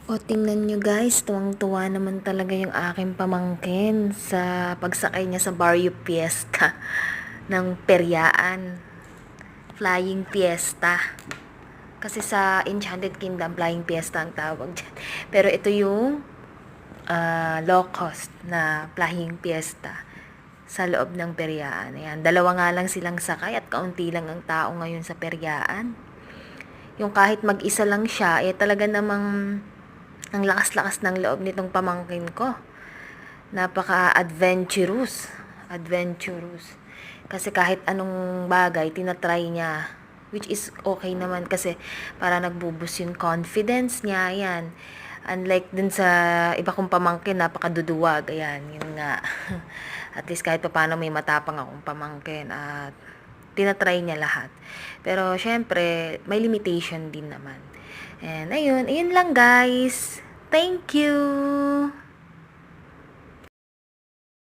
O tingnan nyo guys, tuwang-tuwa naman talaga yung aking pamangkin sa pagsakay niya sa Barrio Fiesta ng Peryaan. Flying Fiesta. Kasi sa Enchanted Kingdom, Flying Fiesta ang tawag dyan. Pero ito yung low cost na Flying Fiesta sa loob ng Peryaan. Ayan, dalawa nga lang silang sakay at kaunti lang ang tao ngayon sa Peryaan. Yung kahit mag-isa lang siya, talaga namang ang lakas-lakas ng loob nitong pamangkin ko. Napaka-adventurous. Adventurous. Kasi kahit anong bagay, tinatry niya. Which is okay naman kasi para nagbubus yung confidence niya. Ayan. Unlike dun sa iba kong pamangkin, napakaduduwag. Ayan, yun nga. At least kahit paano may matapang akong pamangkin. At tinatry niya lahat. Pero, syempre, may limitation din naman. And, ayun lang guys. Thank you!